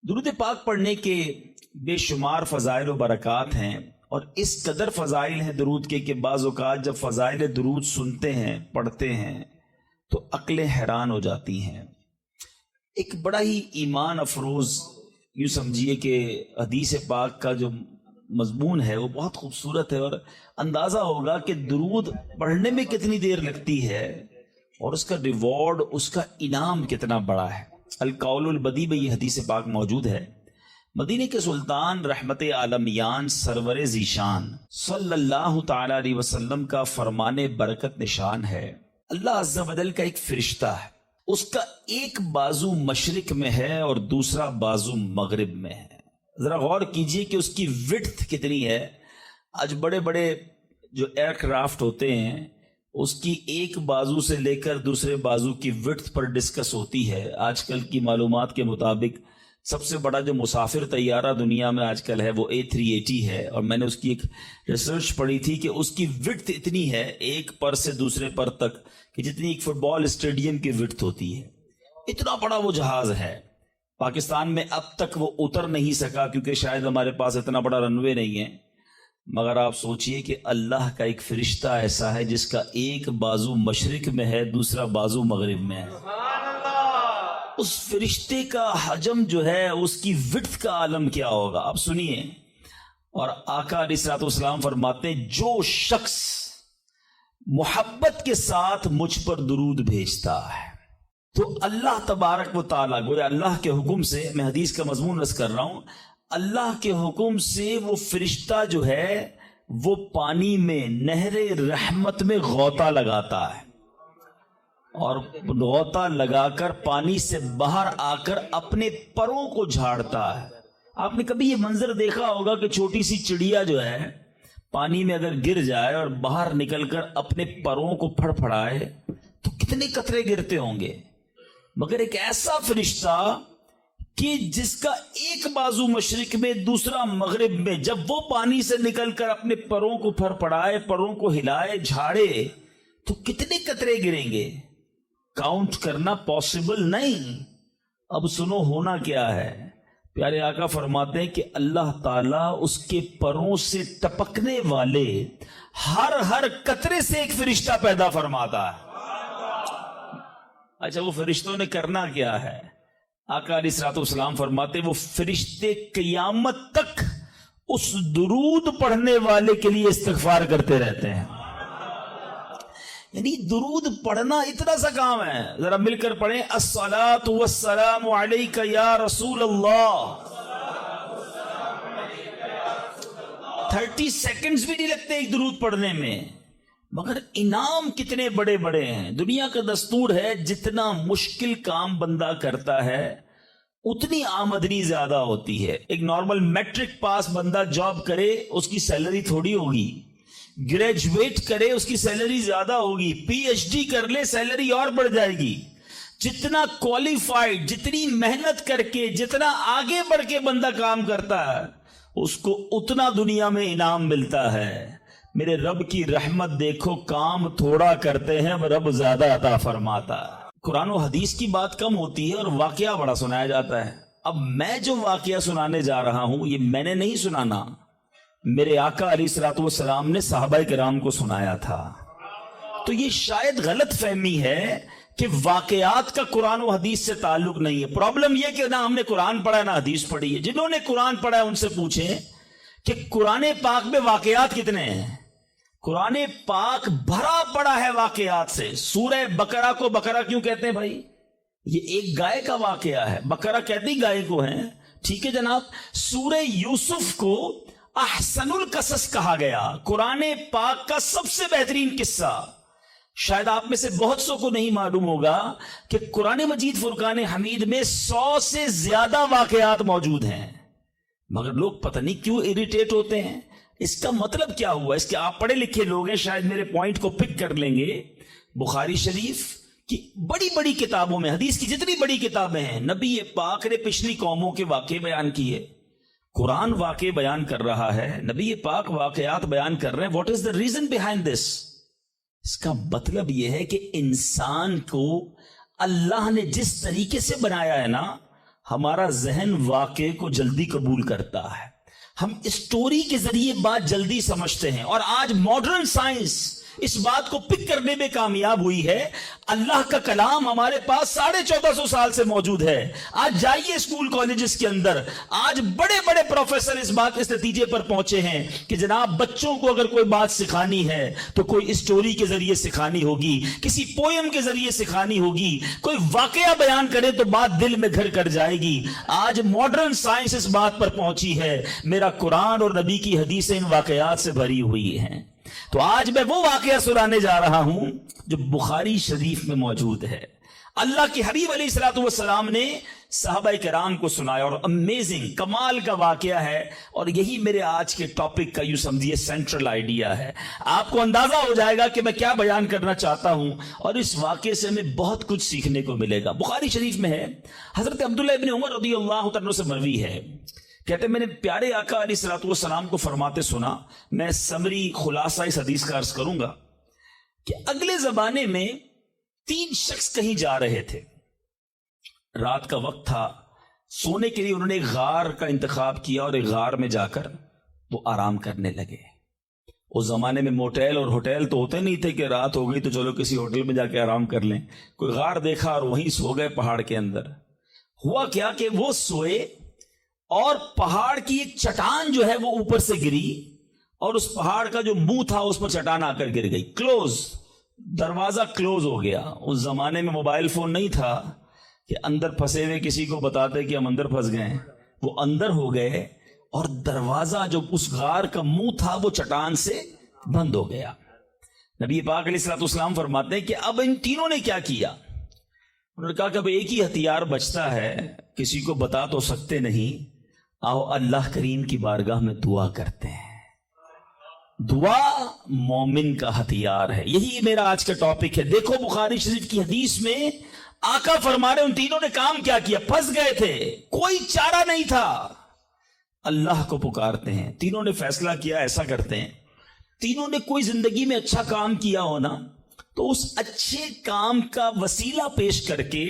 درود پاک پڑھنے کے بے شمار فضائل و برکات ہیں، اور اس قدر فضائل ہیں درود کے کہ بعض اوقات جب فضائل درود سنتے ہیں، پڑھتے ہیں تو عقلیں حیران ہو جاتی ہیں۔ ایک بڑا ہی ایمان افروز یوں سمجھیے کہ حدیث پاک کا جو مضمون ہے وہ بہت خوبصورت ہے، اور اندازہ ہوگا کہ درود پڑھنے میں کتنی دیر لگتی ہے اور اس کا ریوارڈ، اس کا انعام کتنا بڑا ہے۔ القول البدی میں یہ حدیث پاک موجود ہے۔ مدینے کے سلطان رحمت عالمیان سرور ذیشان صلی اللہ تعالی علیہ وسلم کا فرمان برکت نشان ہے، اللہ عز و جل کا ایک فرشتہ ہے، اس کا ایک بازو مشرق میں ہے اور دوسرا بازو مغرب میں ہے۔ ذرا غور کیجئے کہ اس کی وڈتھ کتنی ہے۔ آج بڑے بڑے جو ایئر کرافٹ ہوتے ہیں اس کی ایک بازو سے لے کر دوسرے بازو کی وڈتھ پر ڈسکس ہوتی ہے۔ آج کل کی معلومات کے مطابق سب سے بڑا جو مسافر طیارہ دنیا میں آج کل ہے وہ A380 ہے، اور میں نے اس کی ایک ریسرچ پڑھی تھی کہ اس کی وڈتھ اتنی ہے ایک پر سے دوسرے پر تک کہ جتنی ایک فٹ بال اسٹیڈیم کی وڈتھ ہوتی ہے۔ اتنا بڑا وہ جہاز ہے۔ پاکستان میں اب تک وہ اتر نہیں سکا کیونکہ شاید ہمارے پاس اتنا بڑا رن وے نہیں ہے، مگر آپ سوچئے کہ اللہ کا ایک فرشتہ ایسا ہے جس کا ایک بازو مشرق میں ہے، دوسرا بازو مغرب میں ہے۔ اس فرشتے کا حجم جو ہے، اس کی وڈتھ کا عالم کیا ہوگا، آپ سنیے۔ اور آقا علیہ الصلوۃ والسلام فرماتے ہیں جو شخص محبت کے ساتھ مجھ پر درود بھیجتا ہے تو اللہ تبارک و تعالیٰ، گویا اللہ کے حکم سے، میں حدیث کا مضمون رس کر رہا ہوں، اللہ کے حکم سے وہ فرشتہ جو ہے وہ پانی میں، نہر رحمت میں غوطہ لگاتا ہے، اور غوطہ لگا کر پانی سے باہر آ کر اپنے پروں کو جھاڑتا ہے۔ آپ نے کبھی یہ منظر دیکھا ہوگا کہ چھوٹی سی چڑیا جو ہے پانی میں اگر گر جائے اور باہر نکل کر اپنے پروں کو پھڑ پھڑائے تو کتنے قطرے گرتے ہوں گے، مگر ایک ایسا فرشتہ کہ جس کا ایک بازو مشرق میں دوسرا مغرب میں، جب وہ پانی سے نکل کر اپنے پروں کو پھڑ پھڑائے، پروں کو ہلائے، جھاڑے تو کتنے قطرے گریں گے، کاؤنٹ کرنا پاسبل نہیں۔ اب سنو ہونا کیا ہے۔ پیارے آقا فرماتے ہیں کہ اللہ تعالیٰ اس کے پروں سے ٹپکنے والے ہر قطرے سے ایک فرشتہ پیدا فرماتا ہے۔ اچھا، وہ فرشتوں نے کرنا کیا ہے؟ آقا علیہ الصلوۃ والسلام فرماتے وہ فرشتے قیامت تک اس درود پڑھنے والے کے لیے استغفار کرتے رہتے ہیں۔ یعنی درود پڑھنا اتنا سا کام ہے، ذرا مل کر پڑھیں، الصلاۃ والسلام علیک یا رسول اللہ۔ 30 سیکنڈز بھی نہیں لگتے ایک درود پڑھنے میں، مگر انعام کتنے بڑے بڑے ہیں۔ دنیا کا دستور ہے جتنا مشکل کام بندہ کرتا ہے اتنی آمدنی زیادہ ہوتی ہے۔ ایک نارمل میٹرک پاس بندہ جاب کرے اس کی سیلری تھوڑی ہوگی، گریجویٹ کرے اس کی سیلری زیادہ ہوگی، PhD کر لے سیلری اور بڑھ جائے گی۔ جتنا کوالیفائڈ، جتنی محنت کر کے، جتنا آگے بڑھ کے بندہ کام کرتا ہے اس کو اتنا دنیا میں انعام ملتا ہے۔ میرے رب کی رحمت دیکھو، کام تھوڑا کرتے ہیں رب زیادہ عطا فرماتا ہے۔ قرآن و حدیث کی بات کم ہوتی ہے اور واقعہ بڑا سنایا جاتا ہے۔ اب میں جو واقعہ سنانے جا رہا ہوں یہ میں نے نہیں سنانا، میرے آقا علیہ الصلوۃ والسلام نے صحابہ کرام کو سنایا تھا۔ تو یہ شاید غلط فہمی ہے کہ واقعات کا قرآن و حدیث سے تعلق نہیں ہے۔ پرابلم یہ کہ نہ ہم نے قرآن پڑھا نہ حدیث پڑھی ہے۔ جنہوں نے قرآن پڑھا ہے ان سے پوچھیں کہ قرآن پاک میں واقعات کتنے ہیں۔ قرآن پاک بھرا پڑا ہے واقعات سے۔ سورہ بقرہ کو بقرہ کیوں کہتے ہیں بھائی؟ یہ ایک گائے کا واقعہ ہے، بقرہ کہتی گائے کو ہیں، ٹھیک ہے جناب۔ سورہ یوسف کو احسن القصص کہا گیا، قرآن پاک کا سب سے بہترین قصہ۔ شاید آپ میں سے بہت سو کو نہیں معلوم ہوگا کہ قرآن مجید فرقان حمید میں 100 سے زیادہ واقعات موجود ہیں، مگر لوگ پتہ نہیں کیوں اریٹیٹ ہوتے ہیں۔ اس کا مطلب کیا ہوا؟ اس کے آپ پڑھے لکھے لوگ ہیں، شاید میرے پوائنٹ کو پک کر لیں گے۔ بخاری شریف کی بڑی بڑی کتابوں میں، حدیث کی جتنی بڑی کتابیں ہیں، نبی پاک نے پچھلی قوموں کے واقعے بیان کیے۔ قرآن واقعے بیان کر رہا ہے، نبی پاک واقعات بیان کر رہے ہیں۔ What is the reason behind this? اس کا مطلب یہ ہے کہ انسان کو اللہ نے جس طریقے سے بنایا ہے نا، ہمارا ذہن واقعے کو جلدی قبول کرتا ہے، ہم اسٹوری کے ذریعے بات جلدی سمجھتے ہیں، اور آج ماڈرن سائنس اس بات کو پک کرنے میں کامیاب ہوئی ہے۔ اللہ کا کلام ہمارے پاس 1450 سال سے موجود ہے۔ آج جائیے اسکول کالجز کے اندر، آج بڑے بڑے پروفیسر اس نتیجے پر پہنچے ہیں کہ جناب بچوں کو اگر کوئی بات سکھانی ہے تو کوئی اسٹوری کے ذریعے سکھانی ہوگی، کسی پوئم کے ذریعے سکھانی ہوگی، کوئی واقعہ بیان کرے تو بات دل میں گھر کر جائے گی۔ آج ماڈرن سائنس اس بات پر پہنچی ہے، میرا قرآن اور نبی کی حدیثیں ان واقعات سے بھری ہوئی ہیں۔ تو آج میں وہ واقعہ سنانے جا رہا ہوں جو بخاری شریف میں موجود ہے۔ اللہ کے حبیب علیہ الصلوۃ والسلام نے صحابہ کرام کو سنایا، اور امیزنگ کمال کا واقعہ ہے، اور یہی میرے آج کے ٹاپک کا یوں سمجھیے سینٹرل آئیڈیا ہے۔ آپ کو اندازہ ہو جائے گا کہ میں کیا بیان کرنا چاہتا ہوں، اور اس واقعے سے ہمیں بہت کچھ سیکھنے کو ملے گا۔ بخاری شریف میں ہے، حضرت عبداللہ ابن عمر رضی اللہ عنہ سے مروی ہے، کہتے ہیں میں نے پیارے آقا علیہ الصلوۃ والسلام کو فرماتے سنا، میں سمری خلاصہ اس حدیث کا عرض کروں گا کہ اگلے زمانے میں 3 شخص کہیں جا رہے تھے، رات کا وقت تھا، سونے کے لیے انہوں نے ایک غار کا انتخاب کیا، اور ایک غار میں جا کر وہ آرام کرنے لگے۔ اس زمانے میں موٹیل اور ہوٹل تو ہوتے نہیں تھے کہ رات ہو گئی تو چلو کسی ہوٹل میں جا کے آرام کر لیں، کوئی غار دیکھا اور وہیں سو گئے پہاڑ کے اندر۔ ہوا کیا کہ وہ سوئے اور پہاڑ کی ایک چٹان جو ہے وہ اوپر سے گری، اور اس پہاڑ کا جو منہ تھا اس پر چٹان آ کر گر گئی، کلوز، دروازہ کلوز ہو گیا۔ اس زمانے میں موبائل فون نہیں تھا کہ اندر پھنسے ہوئے کسی کو بتاتے کہ ہم اندر پھنس گئے، وہ اندر ہو گئے، اور دروازہ جو اس غار کا منہ تھا وہ چٹان سے بند ہو گیا۔ نبی پاک علیہ الصلوۃ والسلام فرماتے ہیں کہ اب ان تینوں نے کیا کیا؟ انہوں نے کہا کہ اب ایک ہی ہتھیار بچتا ہے، کسی کو بتا تو سکتے نہیں، آؤ اللہ کریم کی بارگاہ میں دعا کرتے ہیں۔ دعا مومن کا ہتھیار ہے، یہی میرا آج کا ٹاپک ہے۔ دیکھو بخاری شریف کی حدیث میں آقا فرما رہے ان تینوں نے کام کیا کیا، پھنس گئے تھے، کوئی چارہ نہیں تھا، اللہ کو پکارتے ہیں۔ تینوں نے فیصلہ کیا ایسا کرتے ہیں، تینوں نے کوئی زندگی میں اچھا کام کیا ہونا تو اس اچھے کام کا وسیلہ پیش کر کے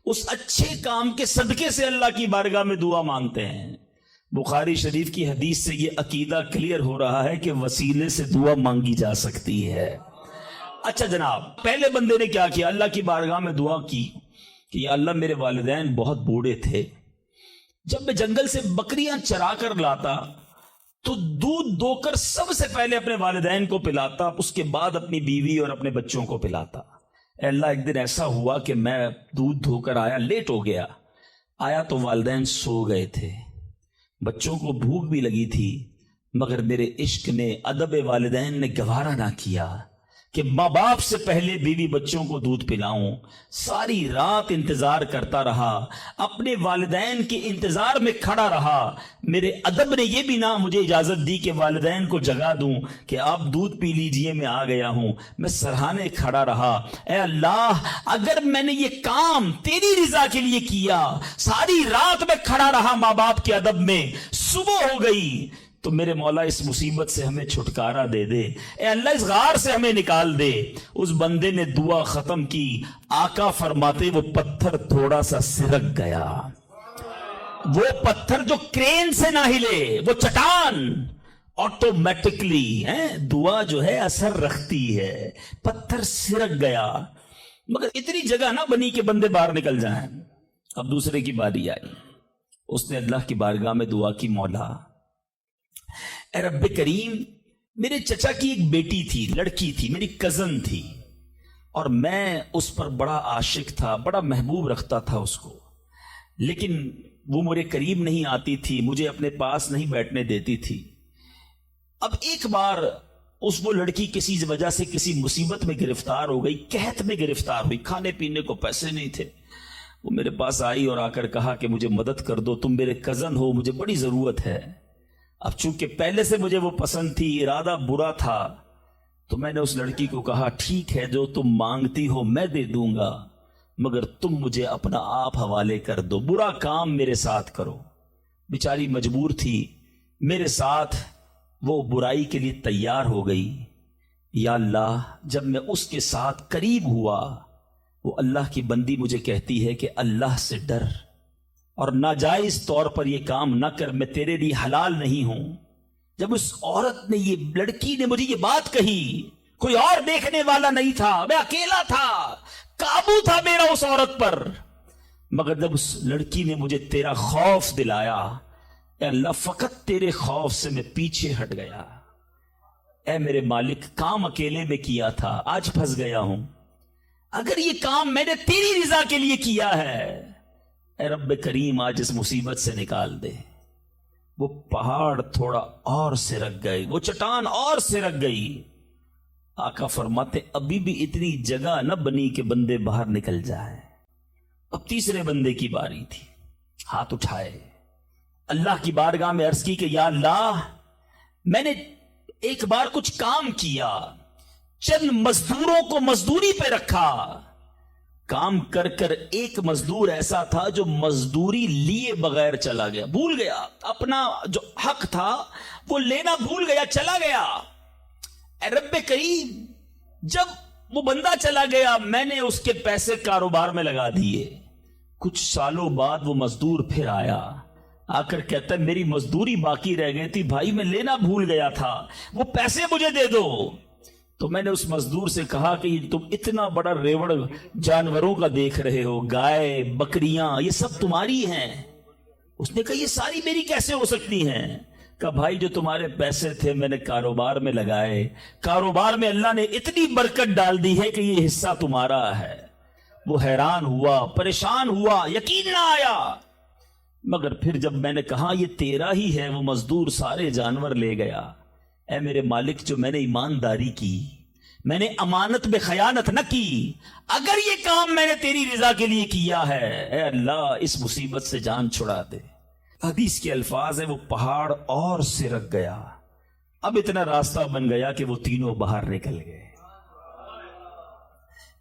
اس اچھے کام کے صدقے سے اللہ کی بارگاہ میں دعا مانگتے ہیں۔ بخاری شریف کی حدیث سے یہ عقیدہ کلیئر ہو رہا ہے کہ وسیلے سے دعا مانگی جا سکتی ہے۔ اچھا جناب، پہلے بندے نے کیا کیا؟ اللہ کی بارگاہ میں دعا کی کہ یا اللہ میرے والدین بہت بوڑھے تھے، جب میں جنگل سے بکریاں چرا کر لاتا تو دودھ دو کر سب سے پہلے اپنے والدین کو پلاتا، اس کے بعد اپنی بیوی اور اپنے بچوں کو پلاتا۔ اے اللہ ایک دن ایسا ہوا کہ میں دودھ دھو کر آیا، لیٹ ہو گیا، آیا تو والدین سو گئے تھے، بچوں کو بھوک بھی لگی تھی، مگر میرے عشق نے، ادب والدین نے گوارا نہ کیا کہ ماں باپ سے پہلے بیوی بچوں کو دودھ پلاؤں۔ ساری رات انتظار کرتا رہا، اپنے والدین کے انتظار میں کھڑا رہا۔ میرے ادب نے یہ بھی نہ مجھے اجازت دی کہ والدین کو جگا دوں کہ آپ دودھ پی لیجئے، میں آ گیا ہوں۔ میں سرہانے کھڑا رہا، اے اللہ اگر میں نے یہ کام تیری رضا کے لیے کیا، ساری رات میں کھڑا رہا ماں باپ کے ادب میں، صبح ہو گئی تو میرے مولا اس مصیبت سے ہمیں چھٹکارا دے دے، اے اللہ اس غار سے ہمیں نکال دے۔ اس بندے نے دعا ختم کی، آقا فرماتے وہ پتھر تھوڑا سا سرک گیا، وہ پتھر جو کرین سے نہ ہلے، وہ چٹان آٹومیٹکلی دعا جو ہے اثر رکھتی ہے، پتھر سرک گیا، مگر اتنی جگہ نہ بنی کہ بندے باہر نکل جائیں۔ اب دوسرے کی باری آئی، اس نے اللہ کی بارگاہ میں دعا کی، مولا اے رب کریم، میرے چچا کی ایک بیٹی تھی، لڑکی تھی، میری کزن تھی، اور میں اس پر بڑا عاشق تھا، بڑا محبوب رکھتا تھا اس کو، لیکن وہ میرے قریب نہیں آتی تھی، مجھے اپنے پاس نہیں بیٹھنے دیتی تھی۔ اب ایک بار وہ لڑکی کسی وجہ سے کسی مصیبت میں گرفتار ہو گئی، قحط میں گرفتار ہوئی، کھانے پینے کو پیسے نہیں تھے۔ وہ میرے پاس آئی اور آ کر کہا کہ مجھے مدد کر دو، تم میرے کزن ہو، مجھے بڑی ضرورت ہے۔ اب چونکہ پہلے سے مجھے وہ پسند تھی، ارادہ برا تھا، تو میں نے اس لڑکی کو کہا ٹھیک ہے جو تم مانگتی ہو میں دے دوں گا، مگر تم مجھے اپنا آپ حوالے کر دو، برا کام میرے ساتھ کرو۔ بیچاری مجبور تھی، میرے ساتھ وہ برائی کے لیے تیار ہو گئی۔ یا اللہ جب میں اس کے ساتھ قریب ہوا، وہ اللہ کی بندی مجھے کہتی ہے کہ اللہ سے ڈر، اور ناجائز طور پر یہ کام نہ کر، میں تیرے لیے حلال نہیں ہوں۔ جب اس عورت نے، یہ لڑکی نے مجھے یہ بات کہی، کوئی اور دیکھنے والا نہیں تھا، میں اکیلا تھا، قابو تھا میرا اس عورت پر، مگر جب اس لڑکی نے مجھے تیرا خوف دلایا، اے اللہ فقط تیرے خوف سے میں پیچھے ہٹ گیا۔ اے میرے مالک، کام اکیلے میں کیا تھا، آج پھنس گیا ہوں۔ اگر یہ کام میں نے تیری رضا کے لیے کیا ہے، اے رب کریم آج اس مصیبت سے نکال دے۔ وہ پہاڑ تھوڑا اور سرک گئے، وہ چٹان اور سرک گئی۔ آقا فرماتے ابھی بھی اتنی جگہ نہ بنی کہ بندے باہر نکل جائے۔ اب تیسرے بندے کی باری تھی، ہاتھ اٹھائے، اللہ کی بارگاہ میں عرض کی کہ یا اللہ، میں نے ایک بار کچھ کام کیا، چند مزدوروں کو مزدوری پہ رکھا، کام کر کر ایک مزدور ایسا تھا جو مزدوری لیے بغیر چلا گیا، بھول گیا اپنا جو حق تھا وہ لینا، بھول گیا، چلا گیا۔ اے رب کریم، جب وہ بندہ چلا گیا، میں نے اس کے پیسے کاروبار میں لگا دیے۔ کچھ سالوں بعد وہ مزدور پھر آیا، آ کر کہتا ہے میری مزدوری باقی رہ گئی تھی بھائی، میں لینا بھول گیا تھا، وہ پیسے مجھے دے دو۔ تو میں نے اس مزدور سے کہا کہ تم اتنا بڑا ریوڑ جانوروں کا دیکھ رہے ہو، گائے بکریاں یہ سب تمہاری ہیں؟ اس نے کہا یہ ساری میری کیسے ہو سکتی ہیں؟ کہ بھائی جو تمہارے پیسے تھے میں نے کاروبار میں لگائے، کاروبار میں اللہ نے اتنی برکت ڈال دی ہے کہ یہ حصہ تمہارا ہے۔ وہ حیران ہوا، پریشان ہوا، یقین نہ آیا، مگر پھر جب میں نے کہا یہ تیرا ہی ہے، وہ مزدور سارے جانور لے گیا۔ اے میرے مالک، جو میں نے ایمانداری کی، میں نے امانت میں خیانت نہ کی، اگر یہ کام میں نے تیری رضا کے لیے کیا ہے، اے اللہ اس مصیبت سے جان چھڑا دے۔ حدیث کے الفاظ ہیں وہ پہاڑ اور سرک گیا، اب اتنا راستہ بن گیا کہ وہ تینوں باہر نکل گئے۔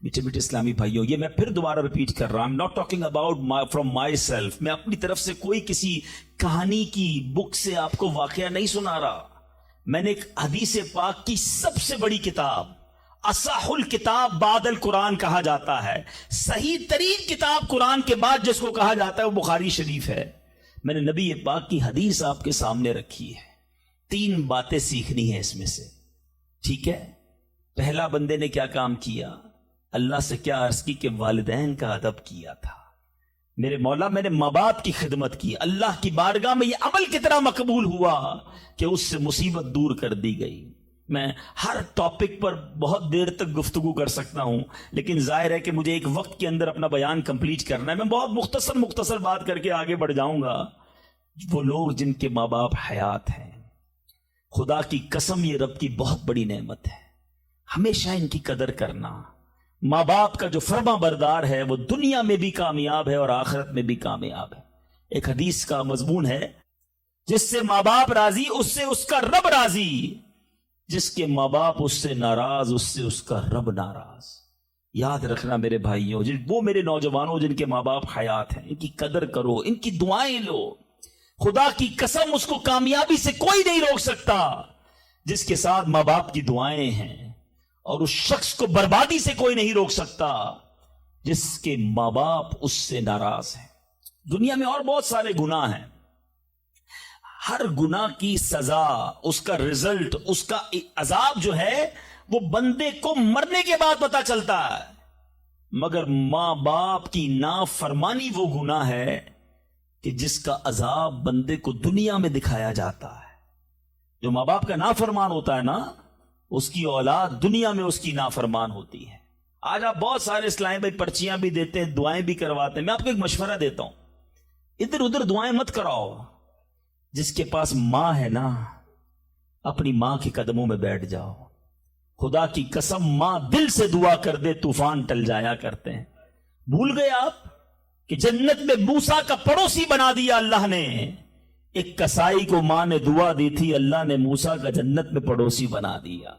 میٹھے میٹھے اسلامی بھائیوں، یہ میں پھر دوبارہ ریپیٹ کر رہا ہوں، I'm not talking about from myself، میں اپنی طرف سے کوئی کسی کہانی کی بک سے آپ کو واقعہ نہیں سنا رہا، میں نے ایک حدیث پاک کی سب سے بڑی کتاب، اصح الکتاب بعد القرآن کہا جاتا ہے، صحیح ترین کتاب قرآن کے بعد جس کو کہا جاتا ہے وہ بخاری شریف ہے۔ میں نے نبی پاک کی حدیث آپ کے سامنے رکھی ہے، 3 باتیں سیکھنی ہیں اس میں سے، ٹھیک ہے؟ پہلا بندے نے کیا کام کیا؟ اللہ سے کیا عرض کی کہ والدین کا ادب کیا تھا۔ میرے مولا، میں نے ماں باپ کی خدمت کی، اللہ کی بارگاہ میں یہ عمل کتنا مقبول ہوا کہ اس سے مصیبت دور کر دی گئی۔ میں ہر ٹاپک پر بہت دیر تک گفتگو کر سکتا ہوں، لیکن ظاہر ہے کہ مجھے ایک وقت کے اندر اپنا بیان کمپلیٹ کرنا ہے۔ میں بہت مختصر بات کر کے آگے بڑھ جاؤں گا۔ وہ لوگ جن کے ماں باپ حیات ہیں، خدا کی قسم یہ رب کی بہت بڑی نعمت ہے، ہمیشہ ان کی قدر کرنا۔ ماں باپ کا جو فرما بردار ہے وہ دنیا میں بھی کامیاب ہے اور آخرت میں بھی کامیاب ہے۔ ایک حدیث کا مضمون ہے، جس سے ماں باپ راضی اس سے اس کا رب راضی، جس کے ماں باپ اس سے ناراض اس سے اس کا رب ناراض۔ یاد رکھنا میرے بھائیوں، وہ میرے نوجوانوں جن کے ماں باپ حیات ہیں، ان کی قدر کرو، ان کی دعائیں لو۔ خدا کی قسم اس کو کامیابی سے کوئی نہیں روک سکتا جس کے ساتھ ماں باپ کی دعائیں ہیں، اور اس شخص کو بربادی سے کوئی نہیں روک سکتا جس کے ماں باپ اس سے ناراض ہیں۔ دنیا میں اور بہت سارے گناہ ہیں، ہر گناہ کی سزا، اس کا رزلٹ، اس کا عذاب جو ہے وہ بندے کو مرنے کے بعد پتہ چلتا ہے، مگر ماں باپ کی نافرمانی وہ گناہ ہے کہ جس کا عذاب بندے کو دنیا میں دکھایا جاتا ہے۔ جو ماں باپ کا نافرمان ہوتا ہے نا، اس کی اولاد دنیا میں اس کی نافرمان ہوتی ہے۔ آج آپ بہت سارے اسلام بھائی پرچیاں بھی دیتے ہیں، دعائیں بھی کرواتے ہیں۔ میں آپ کو ایک مشورہ دیتا ہوں، ادھر ادھر دعائیں مت کراؤ۔ جس کے پاس ماں ہے نا، اپنی ماں کے قدموں میں بیٹھ جاؤ۔ خدا کی قسم، ماں دل سے دعا کر دے طوفان ٹل جایا کرتے ہیں۔ بھول گئے آپ کہ جنت میں موسیٰ کا پڑوسی بنا دیا اللہ نے؟ ایک کسائی کو ماں نے دعا دی تھی، اللہ نے موسیٰ کا جنت میں پڑوسی بنا دیا۔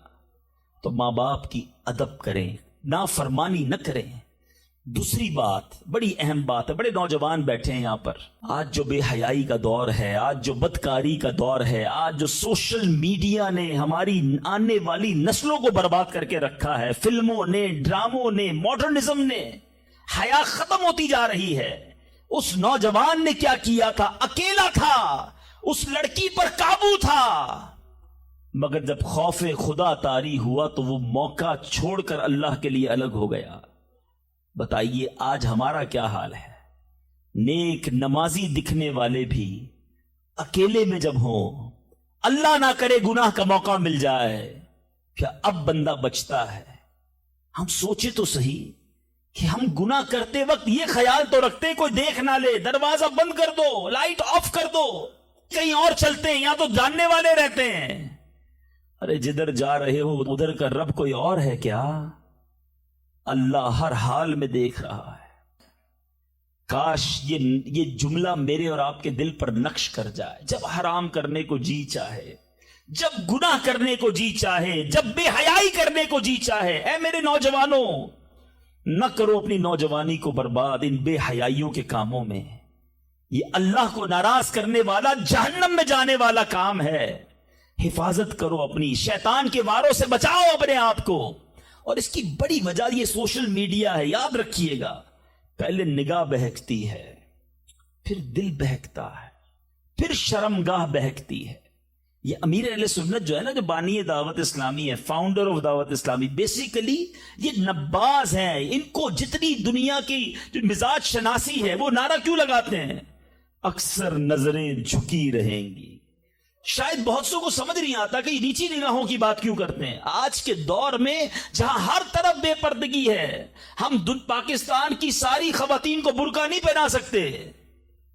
تو ماں باپ کی ادب کریں، نافرمانی نہ کریں۔ دوسری بات، بڑی اہم بات ہے، بڑے نوجوان بیٹھے ہیں یہاں پر، آج جو بے حیائی کا دور ہے، آج جو بدکاری کا دور ہے، آج جو سوشل میڈیا نے ہماری آنے والی نسلوں کو برباد کر کے رکھا ہے، فلموں نے، ڈراموں نے، ماڈرنزم نے، حیا ختم ہوتی جا رہی ہے۔ اس نوجوان نے کیا کیا تھا؟ اکیلا تھا، اس لڑکی پر قابو تھا، مگر جب خوف خدا طاری ہوا تو وہ موقع چھوڑ کر اللہ کے لیے الگ ہو گیا۔ بتائیے آج ہمارا کیا حال ہے؟ نیک نمازی دکھنے والے بھی اکیلے میں جب ہوں، اللہ نہ کرے گناہ کا موقع مل جائے، کیا اب بندہ بچتا ہے؟ ہم سوچے تو صحیح کہ ہم گناہ کرتے وقت یہ خیال تو رکھتے کوئی دیکھ نہ لے، دروازہ بند کر دو، لائٹ آف کر دو، کہیں اور چلتے ہیں، یہاں تو جاننے والے رہتے ہیں۔ ارے جدھر جا رہے ہو ادھر کا رب کوئی اور ہے کیا؟ اللہ ہر حال میں دیکھ رہا ہے۔ کاش یہ جملہ میرے اور آپ کے دل پر نقش کر جائے۔ جب حرام کرنے کو جی چاہے، جب گناہ کرنے کو جی چاہے، جب بے حیائی کرنے کو جی چاہے، اے میرے نوجوانوں، نہ کرو اپنی نوجوانی کو برباد ان بے حیائیوں کے کاموں میں۔ یہ اللہ کو ناراض کرنے والا، جہنم میں جانے والا کام ہے۔ حفاظت کرو اپنی، شیطان کے واروں سے بچاؤ اپنے آپ کو۔ اور اس کی بڑی وجہ یہ سوشل میڈیا ہے، یاد رکھیے گا۔ پہلے نگاہ بہکتی ہے، پھر دل بہکتا ہے، پھر شرمگاہ بہکتی ہے۔ یہ امیر اہل سنت جو ہے نا، جو بانی دعوت اسلامی ہے، فاؤنڈر آف دعوت اسلامی، بیسیکلی یہ نباز ہیں۔ ان کو جتنی دنیا کی جو مزاج شناسی ہے وہ نعرہ کیوں لگاتے ہیں؟ اکثر نظریں جھکی رہیں گی۔ شاید بہت سو کو سمجھ نہیں آتا کہ یہ نیچی نگاہوں کی بات کیوں کرتے ہیں۔ آج کے دور میں جہاں ہر طرف بے پردگی ہے، ہم پاکستان کی ساری خواتین کو برقع نہیں پہنا سکتے،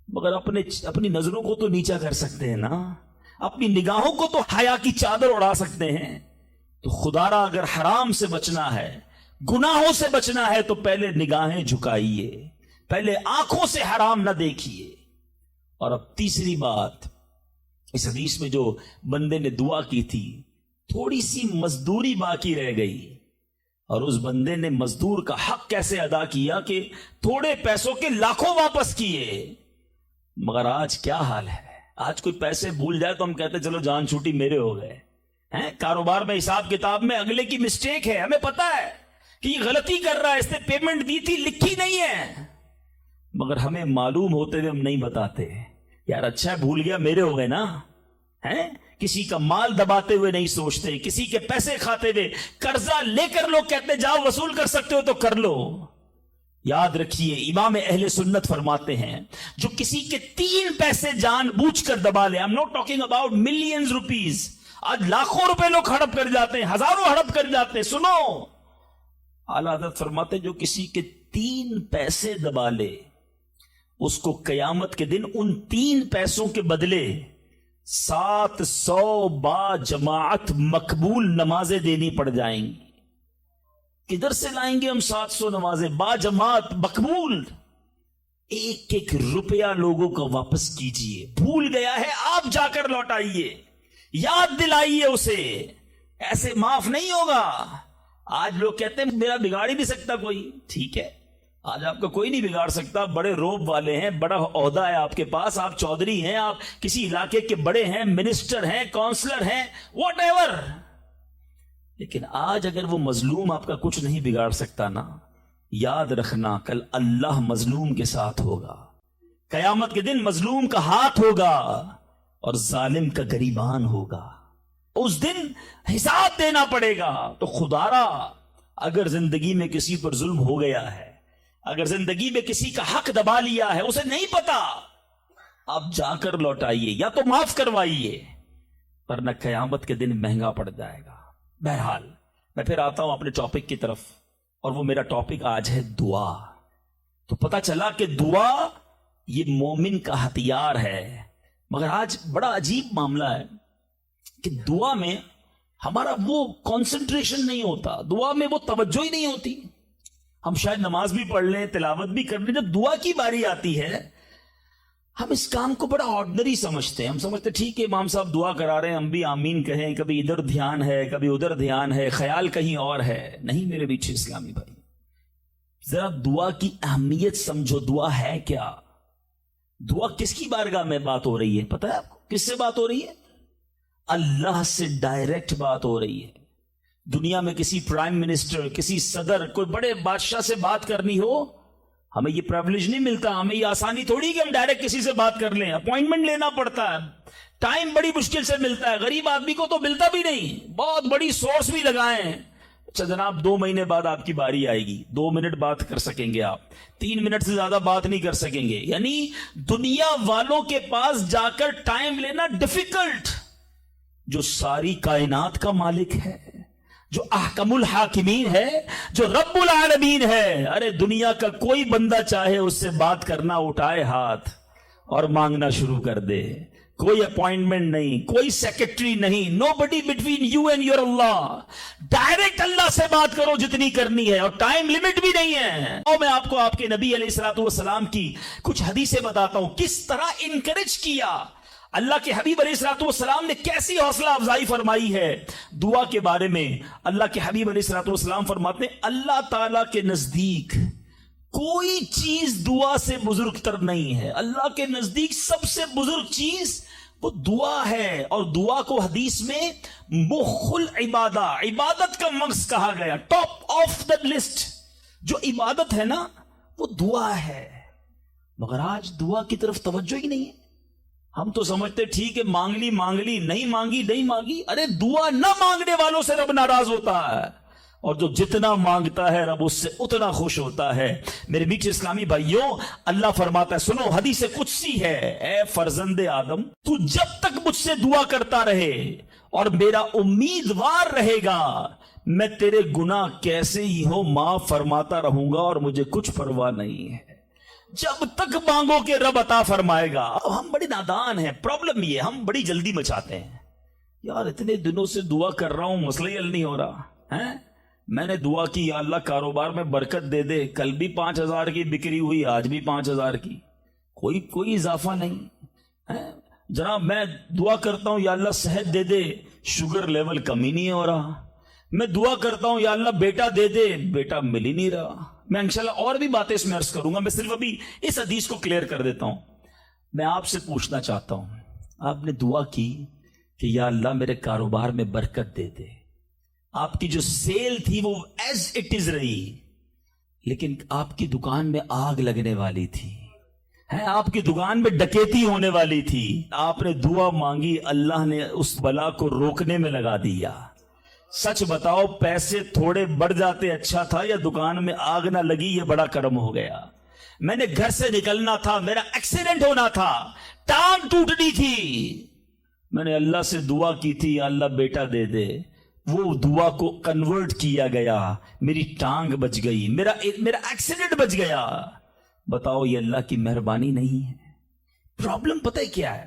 مگر اپنی نظروں کو تو نیچا کر سکتے ہیں نا، اپنی نگاہوں کو تو حیا کی چادر اڑا سکتے ہیں۔ تو خدا را اگر حرام سے بچنا ہے، گناہوں سے بچنا ہے، تو پہلے نگاہیں جھکائیے، پہلے آنکھوں سے حرام نہ دیکھیے۔ اور اب تیسری بات، اس حدیث میں جو بندے نے دعا کی تھی، تھوڑی سی مزدوری باقی رہ گئی، اور اس بندے نے مزدور کا حق کیسے ادا کیا کہ تھوڑے پیسوں کے لاکھوں واپس کیے۔ مگر آج کیا حال ہے؟ آج کوئی پیسے بھول جائے تو ہم کہتے چلو جان چھوٹی میرے ہو گئے ہیں۔ کاروبار میں، حساب کتاب میں اگلے کی مسٹیک ہے، ہمیں پتا ہے کہ یہ غلطی کر رہا ہے، اس نے پیمنٹ دی تھی، لکھی نہیں ہے، مگر ہمیں معلوم ہوتے ہوئے ہم نہیں بتاتے۔ یار اچھا بھول گیا، میرے ہو گئے نا، ہیں؟ کسی کا مال دباتے ہوئے نہیں سوچتے، کسی کے پیسے کھاتے ہوئے، قرضہ لے کر لوگ کہتے جاؤ وصول کر سکتے ہو تو کر لو۔ یاد رکھیے امام اہل سنت فرماتے ہیں، جو کسی کے 3 پیسے جان بوجھ کر دبا لے، I'm not talking about millions rupees، آج لاکھوں روپے لوگ ہڑپ کر جاتے ہیں، ہزاروں ہڑپ کر جاتے ہیں۔ سنو، اعلیٰ حضرت فرماتے ہیں جو کسی کے 3 پیسے دبا لے، اس کو قیامت کے دن ان 3 پیسوں کے بدلے 700 با جماعت مقبول نمازیں دینی پڑ جائیں گی۔ کدھر سے لائیں گے ہم 700 نمازیں با جماعت مقبول؟ ایک ایک روپیہ لوگوں کو واپس کیجئے۔ بھول گیا ہے آپ جا کر لوٹائیے، یاد دلائیے اسے، ایسے معاف نہیں ہوگا۔ آج لوگ کہتے ہیں میرا بگاڑ ہی نہیں سکتا کوئی۔ ٹھیک ہے، آج آپ کا کوئی نہیں بگاڑ سکتا، بڑے روب والے ہیں، بڑا عہدہ ہے آپ کے پاس، آپ چودھری ہیں، آپ کسی علاقے کے بڑے ہیں، منسٹر ہیں، کونسلر ہیں، واٹ ایور۔ لیکن آج اگر وہ مظلوم آپ کا کچھ نہیں بگاڑ سکتا نا، یاد رکھنا کل اللہ مظلوم کے ساتھ ہوگا، قیامت کے دن مظلوم کا ہاتھ ہوگا اور ظالم کا گریبان ہوگا۔ اس دن حساب دینا پڑے گا۔ تو خدا را اگر زندگی میں کسی پر ظلم ہو گیا ہے، اگر زندگی میں کسی کا حق دبا لیا ہے، اسے نہیں پتا، اب جا کر لوٹائیے یا تو معاف کروائیے، ورنہ قیامت کے دن مہنگا پڑ جائے گا۔ بہرحال میں پھر آتا ہوں اپنے ٹاپک کی طرف، اور وہ میرا ٹاپک آج ہے دعا۔ تو پتا چلا کہ دعا یہ مومن کا ہتھیار ہے، مگر آج بڑا عجیب معاملہ ہے کہ دعا میں ہمارا وہ کانسنٹریشن نہیں ہوتا، دعا میں وہ توجہ ہی نہیں ہوتی۔ ہم شاید نماز بھی پڑھ لیں، تلاوت بھی کر لیں، جب دعا کی باری آتی ہے ہم اس کام کو بڑا آرڈنری سمجھتے ہیں۔ ہم سمجھتے ٹھیک ہے امام صاحب دعا کرا رہے ہیں، ہم بھی آمین کہیں، کبھی ادھر دھیان ہے، کبھی ادھر دھیان ہے، خیال کہیں اور ہے۔ نہیں میرے بیچے اسلامی بھائی، ذرا دعا کی اہمیت سمجھو۔ دعا ہے کیا؟ دعا کس کی بارگاہ میں بات ہو رہی ہے؟ پتہ ہے آپ کو کس سے بات ہو رہی ہے؟ اللہ سے ڈائریکٹ بات ہو رہی ہے۔ دنیا میں کسی پرائم منسٹر، کسی صدر، کوئی بڑے بادشاہ سے بات کرنی ہو، ہمیں یہ پریولیج نہیں ملتا, ہمیں یہ آسانی تھوڑی کہ ہم ڈائریکٹ کسی سے بات کر لیں, اپوائنٹمنٹ لینا پڑتا ہے, ٹائم بڑی مشکل سے ملتا ہے, غریب آدمی کو تو ملتا بھی نہیں, بہت بڑی سورس بھی لگائیں. اچھا جناب 2 مہینے بعد آپ کی باری آئے گی, 2 منٹ بات کر سکیں گے آپ, 3 منٹ سے زیادہ بات نہیں کر سکیں گے. یعنی دنیا والوں کے پاس جا کر ٹائم لینا ڈیفیکلٹ. جو ساری کائنات کا مالک ہے, جو احکم الحاکمین ہے, جو رب العالمین ہے, ارے دنیا کا کوئی بندہ چاہے اس سے بات کرنا, اٹھائے ہاتھ اور مانگنا شروع کر دے. کوئی اپوائنٹمنٹ نہیں, کوئی سیکرٹری نہیں, nobody between you and your Allah. Direct Allah سے بات کرو جتنی کرنی ہے, اور ٹائم لمٹ بھی نہیں ہے. اور میں آپ کو آپ کے نبی علیہ الصلوۃ والسلام کی کچھ حدیثیں بتاتا ہوں, کس طرح انکریج کیا اللہ کے حبیب علیہ الصلوۃ والسلام نے, کیسی حوصلہ افزائی فرمائی ہے دعا کے بارے میں. اللہ کے حبیب علیہ الصلوۃ والسلام فرماتے ہیں اللہ تعالیٰ کے نزدیک کوئی چیز دعا سے بزرگ تر نہیں ہے. اللہ کے نزدیک سب سے بزرگ چیز وہ دعا ہے, اور دعا کو حدیث میں مخ العبادہ, عبادت کا مغز کہا گیا, ٹاپ آف دا لسٹ. جو عبادت ہے نا وہ دعا ہے, مگر آج دعا کی طرف توجہ ہی نہیں ہے. ہم تو سمجھتے ٹھیک ہے مانگ لی, نہیں مانگی. ارے دعا نہ مانگنے والوں سے رب ناراض ہوتا ہے, اور جو جتنا مانگتا ہے رب اس سے اتنا خوش ہوتا ہے. میرے میٹھے اسلامی بھائیوں, اللہ فرماتا ہے, سنو حدیث قدسی ہے, اے فرزند آدم تو جب تک مجھ سے دعا کرتا رہے اور میرا امیدوار رہے گا, میں تیرے گناہ کیسے ہی ہو معاف فرماتا رہوں گا, اور مجھے کچھ پرواہ نہیں ہے. جب تک مانگو کہ رب عطا فرمائے گا. اب ہم بڑے نادان ہیں, پرابلم یہ ہم بڑی جلدی مچاتے ہیں. یار اتنے دنوں سے دعا کر رہا ہوں, مسئلہ حل نہیں ہو رہا ہے. میں نے دعا کی یا اللہ کاروبار میں برکت دے دے, کل بھی 5,000 کی بکری ہوئی, آج بھی 5,000 کی, کوئی اضافہ نہیں. جناب میں دعا کرتا ہوں یا اللہ صحت دے دے, شوگر لیول کم ہی نہیں ہو رہا. میں دعا کرتا ہوں یا اللہ بیٹا دے دے, بیٹا مل ہی نہیں رہا. میں انشاءاللہ اور بھی باتیں اس میں عرض کروں گا, میں صرف ابھی اس حدیث کو کلیئر کر دیتا ہوں. میں آپ سے پوچھنا چاہتا ہوں, آپ نے دعا کی کہ یا اللہ میرے کاروبار میں برکت دے دے, آپ کی جو سیل تھی وہ ایز اٹ از رہی, لیکن آپ کی دکان میں آگ لگنے والی تھی, آپ کی دکان میں ڈکیتی ہونے والی تھی. آپ نے دعا مانگی, اللہ نے اس بلا کو روکنے میں لگا دیا. سچ بتاؤ پیسے تھوڑے بڑھ جاتے اچھا تھا, یا دکان میں آگ نہ لگی یہ بڑا کرم ہو گیا. میں نے گھر سے نکلنا تھا, میرا ایکسیڈنٹ ہونا تھا, ٹانگ ٹوٹنی تھی, میں نے اللہ سے دعا کی تھی یا اللہ بیٹا دے دے, وہ دعا کو کنورٹ کیا گیا, میری ٹانگ بچ گئی, میرا ایکسیڈنٹ بچ گیا. بتاؤ یہ اللہ کی مہربانی نہیں ہے؟ پرابلم پتہ ہے کیا ہے,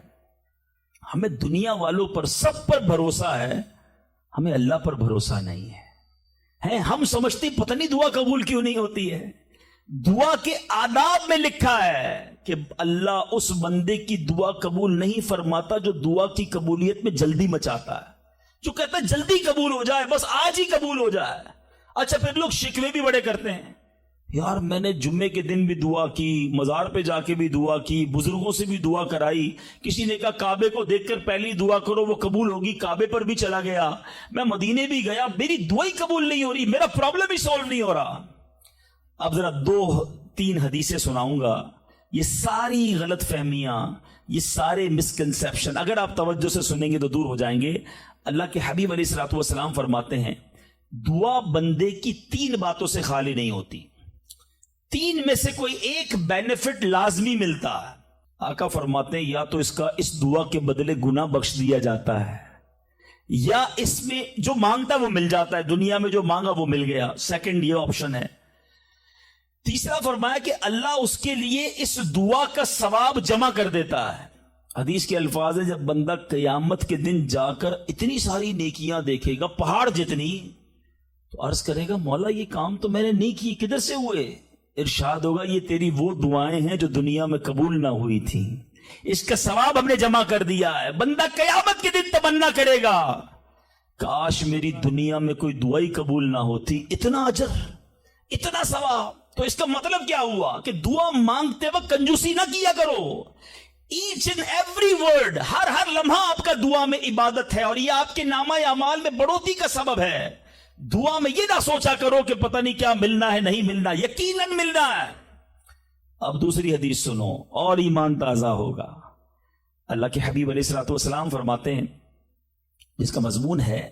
ہمیں دنیا والوں پر سب پر بھروسہ ہے, ہمیں اللہ پر بھروسہ نہیں ہے. ہم سمجھتے پتہ نہیں دعا قبول کیوں نہیں ہوتی ہے. دعا کے آداب میں لکھا ہے کہ اللہ اس بندے کی دعا قبول نہیں فرماتا جو دعا کی قبولیت میں جلدی مچاتا ہے, جو کہتا ہے جلدی قبول ہو جائے, بس آج ہی قبول ہو جائے. اچھا پھر لوگ شکوے بھی بڑے کرتے ہیں, یار میں نے جمعے کے دن بھی دعا کی, مزار پہ جا کے بھی دعا کی, بزرگوں سے بھی دعا کرائی, کسی نے کہا کعبے کو دیکھ کر پہلی دعا کرو وہ قبول ہوگی, کعبے پر بھی چلا گیا, میں مدینے بھی گیا, میری دعا ہی قبول نہیں ہو رہی, میرا پرابلم ہی سولو نہیں ہو رہا. اب ذرا 2-3 حدیثیں سناؤں گا. یہ ساری غلط فہمیاں, یہ سارے مسکنسیپشن اگر آپ توجہ سے سنیں گے تو دور ہو جائیں گے. اللہ کے حبیب علیہ الصلوۃ والسلام فرماتے ہیں دعا بندے کی 3 باتوں سے خالی نہیں ہوتی, 3 میں سے کوئی ایک بینیفٹ لازمی ملتا ہے. آقا فرماتے ہیں یا تو اس دعا کے بدلے گناہ بخش دیا جاتا ہے, یا اس میں جو مانگتا وہ مل جاتا ہے, دنیا میں جو مانگا وہ مل گیا. سیکنڈ یہ آپشن ہے. تیسرا فرمایا کہ اللہ اس کے لیے اس دعا کا ثواب جمع کر دیتا ہے. حدیث کے الفاظ ہیں جب بندہ قیامت کے دن جا کر اتنی ساری نیکیاں دیکھے گا, پہاڑ جتنی, تو عرض کرے گا مولا یہ کام تو میں نے نہیں کی, کدھر سے ہوئے؟ ارشاد ہوگا یہ تیری وہ دعائیں ہیں جو دنیا میں قبول نہ ہوئی تھی, اس کا ثواب ہم نے جمع کر دیا ہے. بندہ قیامت کے دن تمنا کرے گا کاش میری دنیا میں کوئی دعائی قبول نہ ہوتی, اتنا اجر اتنا ثواب. تو اس کا مطلب کیا ہوا کہ دعا مانگتے وقت کنجوسی نہ کیا کرو. ایچ اینڈ ایوری ورڈ, ہر لمحہ آپ کا دعا میں عبادت ہے, اور یہ آپ کے نامہ اعمال میں بڑھوتری کا سبب ہے. دعا میں یہ نہ سوچا کرو کہ پتہ نہیں کیا ملنا ہے نہیں ملنا, یقیناً ملنا ہے. اب دوسری حدیث سنو اور ایمان تازہ ہوگا. اللہ کے حبیب علیہ الصلوۃ والسلام فرماتے ہیں جس کا مضمون ہے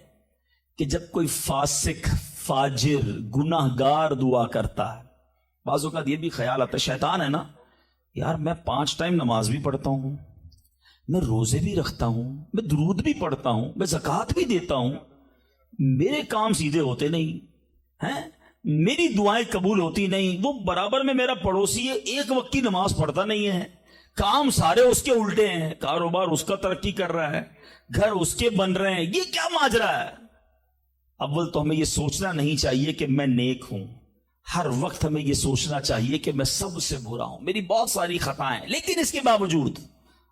کہ جب کوئی فاسق فاجر گناہ گار دعا کرتا ہے، بعض اوقات یہ بھی خیال آتا ہے شیطان ہے نا، یار میں 5 ٹائم نماز بھی پڑھتا ہوں، میں روزے بھی رکھتا ہوں، میں درود بھی پڑھتا ہوں، میں زکوٰۃ بھی دیتا ہوں، میرے کام سیدھے ہوتے نہیں ہیں، میری دعائیں قبول ہوتی نہیں. وہ برابر میں میرا پڑوسی ہے، ایک وقت کی نماز پڑھتا نہیں ہے، کام سارے اس کے الٹے ہیں، کاروبار اس کا ترقی کر رہا ہے، گھر اس کے بن رہے ہیں، یہ کیا ماجرا ہے؟ اول تو ہمیں یہ سوچنا نہیں چاہیے کہ میں نیک ہوں، ہر وقت ہمیں یہ سوچنا چاہیے کہ میں سب سے برا ہوں، میری بہت ساری خطائیں. لیکن اس کے باوجود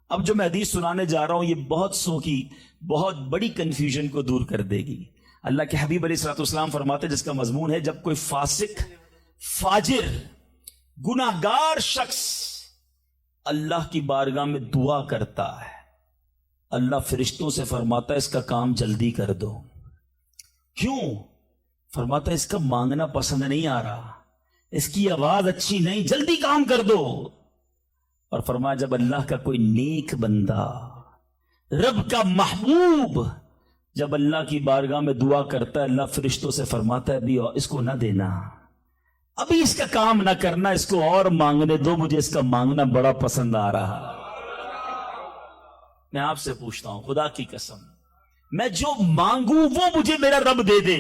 اب جو میں حدیث سنانے جا رہا ہوں یہ بہت سو کی بہت بڑی کنفیوژن کو دور کر دے گی. اللہ کے حبیب علیہ الصلوۃ والسلام فرماتے جس کا مضمون ہے جب کوئی فاسق فاجر گناہ گار شخص اللہ کی بارگاہ میں دعا کرتا ہے، اللہ فرشتوں سے فرماتا ہے اس کا کام جلدی کر دو. کیوں؟ فرماتا ہے اس کا مانگنا پسند نہیں آ رہا، اس کی آواز اچھی نہیں، جلدی کام کر دو. اور فرمایا جب اللہ کا کوئی نیک بندہ رب کا محبوب جب اللہ کی بارگاہ میں دعا کرتا ہے، اللہ فرشتوں سے فرماتا ہے ابھی اس کو نہ دینا، ابھی اس کا کام نہ کرنا، اس کو اور مانگنے دو، مجھے اس کا مانگنا بڑا پسند آ رہا. میں آپ سے پوچھتا ہوں خدا کی قسم، میں جو مانگوں وہ مجھے میرا رب دے دے،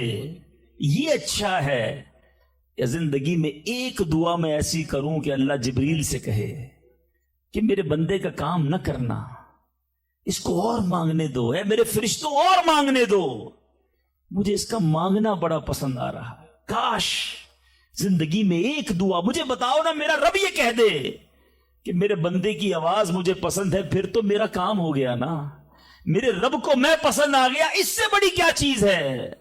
یہ اچھا ہے یا زندگی میں ایک دعا میں ایسی کروں کہ اللہ جبریل سے کہے کہ میرے بندے کا کام نہ کرنا، اس کو اور مانگنے دو، اے میرے فرشتوں اور مانگنے دو، مجھے اس کا مانگنا بڑا پسند آ رہا. کاش زندگی میں ایک دعا مجھے بتاؤ نا، میرا رب یہ کہہ دے کہ میرے بندے کی آواز مجھے پسند ہے، پھر تو میرا کام ہو گیا نا، میرے رب کو میں پسند آ گیا، اس سے بڑی کیا چیز ہے.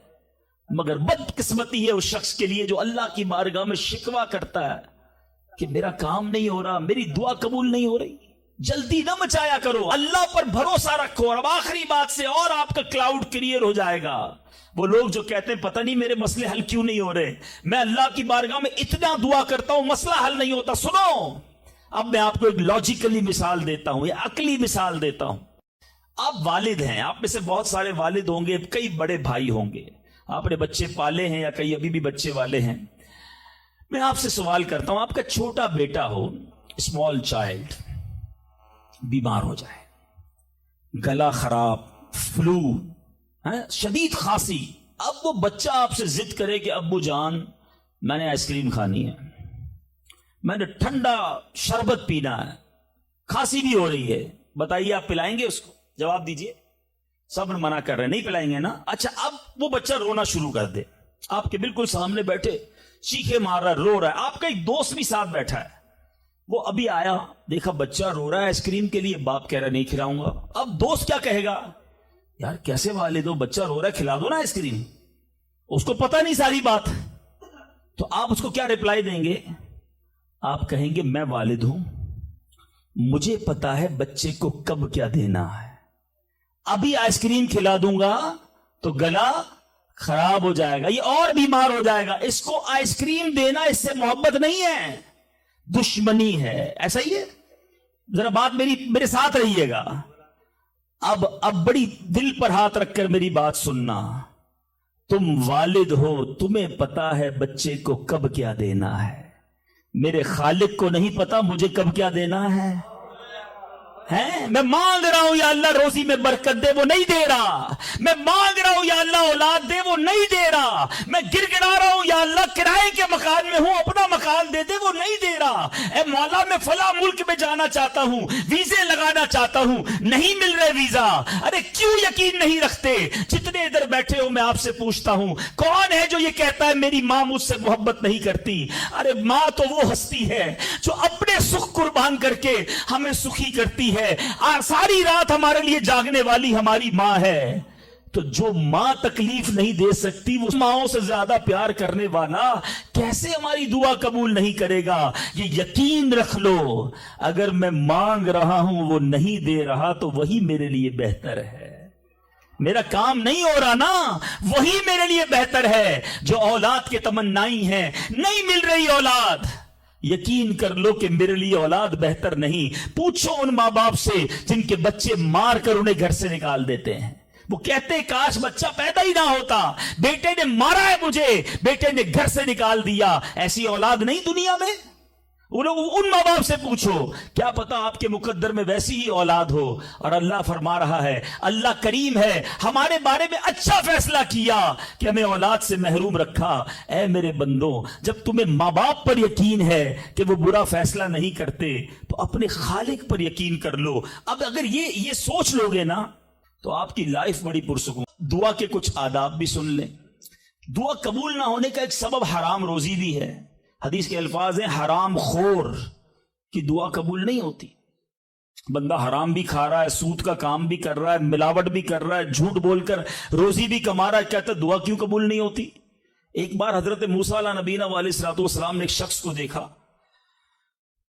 مگر بدقسمتی ہے اس شخص کے لیے جو اللہ کی بارگاہ میں شکوہ کرتا ہے کہ میرا کام نہیں ہو رہا، میری دعا قبول نہیں ہو رہی. جلدی نہ مچایا کرو، اللہ پر بھروسہ رکھو. اور اب آخری بات سے اور آپ کا کلاؤڈ کلیئر ہو جائے گا. وہ لوگ جو کہتے ہیں پتہ نہیں میرے مسئلے حل کیوں نہیں ہو رہے، میں اللہ کی بارگاہ میں اتنا دعا کرتا ہوں مسئلہ حل نہیں ہوتا. سنو، اب میں آپ کو ایک لاجیکلی مثال دیتا ہوں یا عقلی مثال دیتا ہوں. آپ والد ہیں، آپ میں سے بہت سارے والد ہوں گے، کئی بڑے بھائی ہوں گے، آپ نے بچے پالے ہیں یا کئی ابھی بھی بچے والے ہیں. میں آپ سے سوال کرتا ہوں، آپ کا چھوٹا بیٹا ہو، اسمال چائلڈ، بیمار ہو جائے، گلا خراب، فلو، شدید کھانسی، اب وہ بچہ آپ سے ضد کرے کہ ابو جان میں نے آئس کریم کھانی ہے، میں نے ٹھنڈا شربت پینا ہے، کھانسی بھی ہو رہی ہے، بتائیے آپ پلائیں گے اس کو؟ جواب دیجئے. سب منع کر رہے ہیں، نہیں پلائیں گے نا. اچھا اب وہ بچہ رونا شروع کر دے، آپ کے بالکل سامنے بیٹھے چیخے مار رہا ہے، رو رہا ہے، آپ کا ایک دوست بھی ساتھ بیٹھا ہے، وہ ابھی آیا، دیکھا بچہ رو رہا ہے آئس کریم کے لیے، باپ کہہ رہا نہیں کھلاؤں گا. اب دوست کیا کہے گا؟ یار کیسے والد ہو، بچہ رو رہا ہے کھلا دو نا آئس کریم. اس کو پتہ نہیں ساری بات، تو آپ اس کو کیا ریپلائی دیں گے؟ آپ کہیں گے میں والد ہوں، مجھے پتا ہے بچے کو کب کیا دینا ہے، ابھی آئس کریم کھلا دوں گا تو گلا خراب ہو جائے گا، یہ اور بیمار ہو جائے گا. اس کو آئس کریم دینا اس سے محبت نہیں ہے، دشمنی ہے. ایسا ہی ہے؟ ذرا بات میرے ساتھ رہیے گا. اب بڑی دل پر ہاتھ رکھ کر میری بات سننا. تم والد ہو، تمہیں پتا ہے بچے کو کب کیا دینا ہے، میرے خالق کو نہیں پتا مجھے کب کیا دینا ہے. میں مانگ رہا ہوں یا اللہ روزی میں برکت دے، وہ نہیں دے رہا. میں مانگ رہا ہوں یا اللہ اولاد دے، وہ نہیں دے رہا. میں گر گڑا رہا ہوں یا اللہ کرائے کے مکان میں ہوں اپنا مکان دے دے، وہ نہیں دے رہا. اے مولا میں فلاں ملک میں جانا چاہتا ہوں، ویزے لگانا چاہتا ہوں، نہیں مل رہے ویزا. ارے کیوں یقین نہیں رکھتے؟ جتنے ادھر بیٹھے ہو میں آپ سے پوچھتا ہوں، کون ہے جو یہ کہتا ہے میری ماں مجھ سے محبت نہیں کرتی؟ ارے ماں تو وہ ہستی ہے جو اپنے سکھ قربان کر کے ہمیں سخی کرتی ہے. ساری رات ہمارے لیے جاگنے والی ہماری ماں ہے. تو جو ماں تکلیف نہیں دے سکتی، وہ ماؤں سے زیادہ پیار کرنے والا کیسے ہماری دعا قبول نہیں کرے گا؟ یہ یقین رکھ لو، اگر میں مانگ رہا ہوں وہ نہیں دے رہا تو وہی میرے لیے بہتر ہے. میرا کام نہیں ہو رہا نا، وہی میرے لیے بہتر ہے. جو اولاد کے تمنائی ہیں، نہیں مل رہی اولاد، یقین کر لو کہ میرے لیے اولاد بہتر نہیں. پوچھو ان ماں باپ سے جن کے بچے مار کر انہیں گھر سے نکال دیتے ہیں. وہ کہتے ہیں کاش بچہ پیدا ہی نہ ہوتا, بیٹے نے مارا ہے مجھے, بیٹے نے گھر سے نکال دیا. ایسی اولاد نہیں دنیا میں. ان ماں باپ سے پوچھو, کیا پتا آپ کے مقدر میں ویسی ہی اولاد ہو. اور اللہ فرما رہا ہے, اللہ کریم ہے, ہمارے بارے میں اچھا فیصلہ کیا کہ ہمیں اولاد سے محروم رکھا. اے میرے بندوں, جب تمہیں ماں باپ پر یقین ہے کہ وہ برا فیصلہ نہیں کرتے تو اپنے خالق پر یقین کر لو. اب اگر یہ سوچ لو گے نا تو آپ کی لائف بڑی پرسکون. دعا کے کچھ آداب بھی سن لیں. دعا قبول نہ ہونے کا ایک سبب حرام روزی بھی ہے. حدیث کے الفاظ ہیں, حرام خور کی دعا قبول نہیں ہوتی. بندہ حرام بھی کھا رہا ہے, سود کا کام بھی کر رہا ہے, ملاوٹ بھی کر رہا ہے, جھوٹ بول کر روزی بھی کما رہا ہے, کہتا ہے دعا کیوں قبول نہیں ہوتی. ایک بار حضرت موسیٰ علیہ نبینا علیہ الصلوۃ والسلام نے ایک شخص کو دیکھا,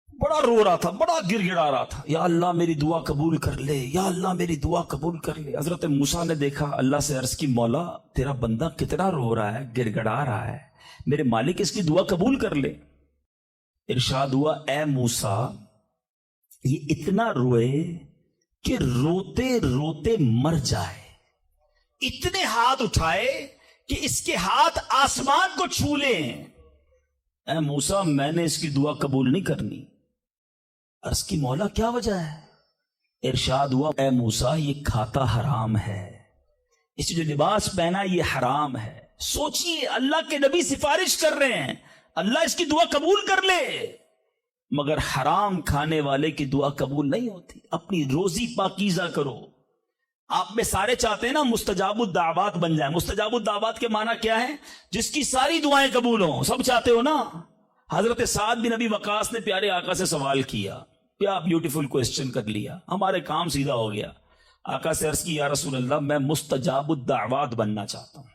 بڑا رو رہا تھا, بڑا گر گڑا رہا تھا, یا اللہ میری دعا قبول کر لے, یا اللہ میری دعا قبول کر لے. حضرت موسیٰ نے دیکھا, اللہ سے عرض کی, مولا تیرا بندہ کتنا رو رہا ہے, گر گڑا رہا ہے, میرے مالک اس کی دعا قبول کر لے. ارشاد ہوا, اے موسیٰ یہ اتنا روئے کہ روتے روتے مر جائے, اتنے ہاتھ اٹھائے کہ اس کے ہاتھ آسمان کو چھو لیں. اے موسیٰ میں نے اس کی دعا قبول نہیں کرنی. عرض کی, مولا کیا وجہ ہے؟ ارشاد ہوا, اے موسیٰ یہ کھاتا حرام ہے, اس جو لباس پہنا یہ حرام ہے. سوچئے اللہ کے نبی سفارش کر رہے ہیں, اللہ اس کی دعا قبول کر لے, مگر حرام کھانے والے کی دعا قبول نہیں ہوتی. اپنی روزی پاکیزہ کرو. آپ میں سارے چاہتے ہیں نا مستجاب الدعوات بن جائیں. مستجاب الدعوات کے معنی کیا ہے؟ جس کی ساری دعائیں قبول ہوں. سب چاہتے ہو نا. حضرت سعد بن ابی وقاص نے پیارے آقا سے سوال کیا, کیا بیوٹیفل کوسچن کر لیا, ہمارے کام سیدھا ہو گیا. آقا سے عرض کی, یا رسول اللہ میں مستجاب الدعوات بننا چاہتا ہوں.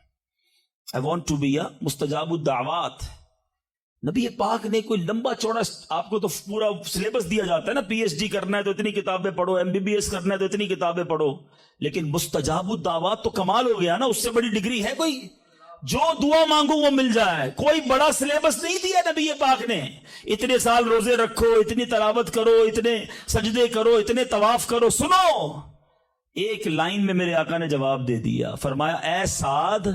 I want to be a مستجاب الدعوات. نبی پاک نے کوئی لمبا چوڑا, آپ کو تو پورا سلیبس دیا جاتا ہے نا, پی ایچ ڈی کرنا ہے تو اتنی کتابیں پڑھو, ایم بی بی ایس کرنا ہے تو اتنی کتابیں پڑھو. لیکن مستجاب الدعوات تو کمال ہو گیا نا, اس سے بڑی ڈگری ہے کوئی؟ جو دعا مانگو وہ مل جائے. کوئی بڑا سلیبس نہیں دیا نبی پاک نے. اتنے سال روزے رکھو, اتنی تلاوت کرو, اتنے سجدے کرو, اتنے طواف کرو. سنو, ایک لائن میں میرے آقا نے جواب دے دیا. فرمایا, اے سعد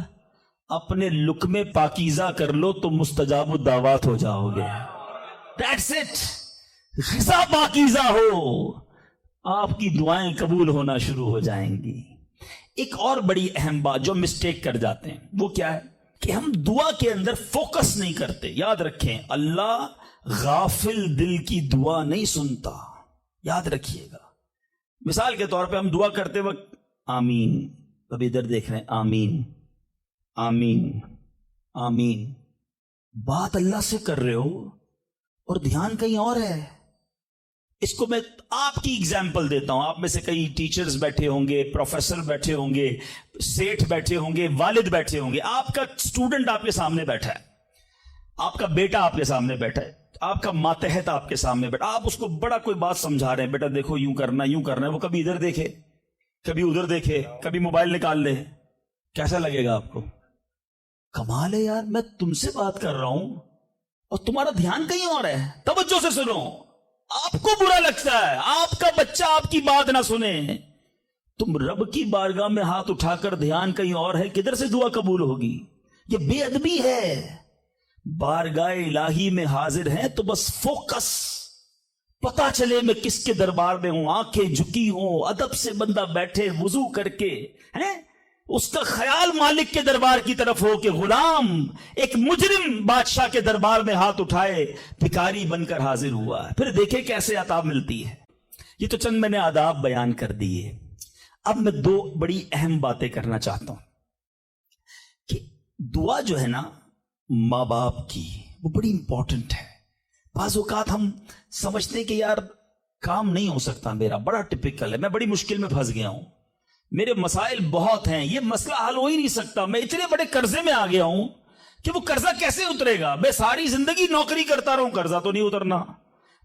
اپنے لقمے پاکیزہ کر لو تو مستجاب الدعوات ہو جاؤ گے. That's it. غذا پاکیزہ ہو, آپ کی دعائیں قبول ہونا شروع ہو جائیں گی. ایک اور بڑی اہم بات جو مسٹیک کر جاتے ہیں وہ کیا ہے کہ ہم دعا کے اندر فوکس نہیں کرتے. یاد رکھیں, اللہ غافل دل کی دعا نہیں سنتا. یاد رکھیے گا. مثال کے طور پہ ہم دعا کرتے وقت آمین, ابھی ادھر دیکھ رہے ہیں, آمین آمین آمین, بات اللہ سے کر رہے ہو اور دھیان کہیں اور ہے. اس کو میں آپ کی اگزامپل دیتا ہوں. آپ میں سے کئی ٹیچرز بیٹھے ہوں گے, پروفیسر بیٹھے ہوں گے, سیٹھ بیٹھے ہوں گے, والد بیٹھے ہوں گے. آپ کا اسٹوڈنٹ آپ کے سامنے بیٹھا ہے, آپ کا بیٹا آپ کے سامنے بیٹھا ہے, آپ کا ماتحت آپ کے سامنے بیٹھا. آپ اس کو بڑا کوئی بات سمجھا رہے ہیں, بیٹا دیکھو یوں کرنا یوں کرنا ہے. وہ کبھی ادھر دیکھے, کبھی ادھر دیکھے, کبھی موبائل نکال لے. کیسا لگے گا آپ کو؟ کمال ہے یار, میں تم سے بات کر رہا ہوں اور تمہارا دھیان کہیں اور ہے. توجہ سے سنو. آپ کو برا لگتا ہے آپ کا بچہ آپ کی بات نہ سنے. تم رب کی بارگاہ میں ہاتھ اٹھا کر دھیان کہیں اور ہے, کدھر سے دعا قبول ہوگی؟ یہ بے ادبی ہے. بارگاہ الہی میں حاضر ہیں تو بس فوکس, پتا چلے میں کس کے دربار میں ہوں. آنکھیں جھکی ہوں, ادب سے بندہ بیٹھے وضو کر کے, ہیں اس کا خیال مالک کے دربار کی طرف ہو کہ غلام ایک مجرم بادشاہ کے دربار میں ہاتھ اٹھائے بھکاری بن کر حاضر ہوا ہے. پھر دیکھیں کیسے عطا ملتی ہے. یہ تو چند میں نے آداب بیان کر دیے. اب میں دو بڑی اہم باتیں کرنا چاہتا ہوں کہ دعا جو ہے نا ماں باپ کی, وہ بڑی امپورٹنٹ ہے. بعض اوقات ہم سمجھتے ہیں کہ یار کام نہیں ہو سکتا میرا, بڑا ٹپیکل ہے, میں بڑی مشکل میں پھنس گیا ہوں, میرے مسائل بہت ہیں, یہ مسئلہ حل ہو ہی نہیں سکتا, میں اتنے بڑے قرضے میں آ گیا ہوں کہ وہ قرضہ کیسے اترے گا. میں ساری زندگی نوکری کرتا رہوں, قرضہ تو نہیں اترنا.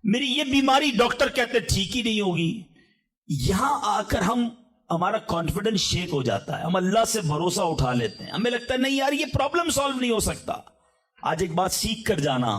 میری یہ بیماری ڈاکٹر کہتے ٹھیک ہی نہیں ہوگی. یہاں آ کر ہمارا کانفیڈنس شیک ہو جاتا ہے, ہم اللہ سے بھروسہ اٹھا لیتے ہیں. ہمیں لگتا ہے نہیں یار یہ پرابلم سالو نہیں ہو سکتا. آج ایک بات سیکھ کر جانا,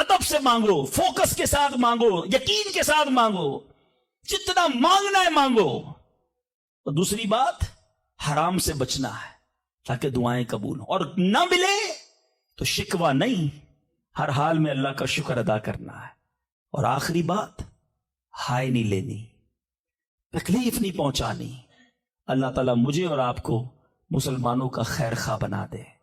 ادب سے مانگو، فوکس کے ساتھ مانگو، یقین کے ساتھ مانگو، جتنا مانگنا ہے مانگو. اور دوسری بات، حرام سے بچنا ہے تاکہ دعائیں قبول ہوں. اور نہ ملے تو شکوہ نہیں، ہر حال میں اللہ کا شکر ادا کرنا ہے. اور آخری بات، ہائے نہیں لینی، تکلیف نہیں پہنچانی. اللہ تعالیٰ مجھے اور آپ کو مسلمانوں کا خیر خواہ بنا دے.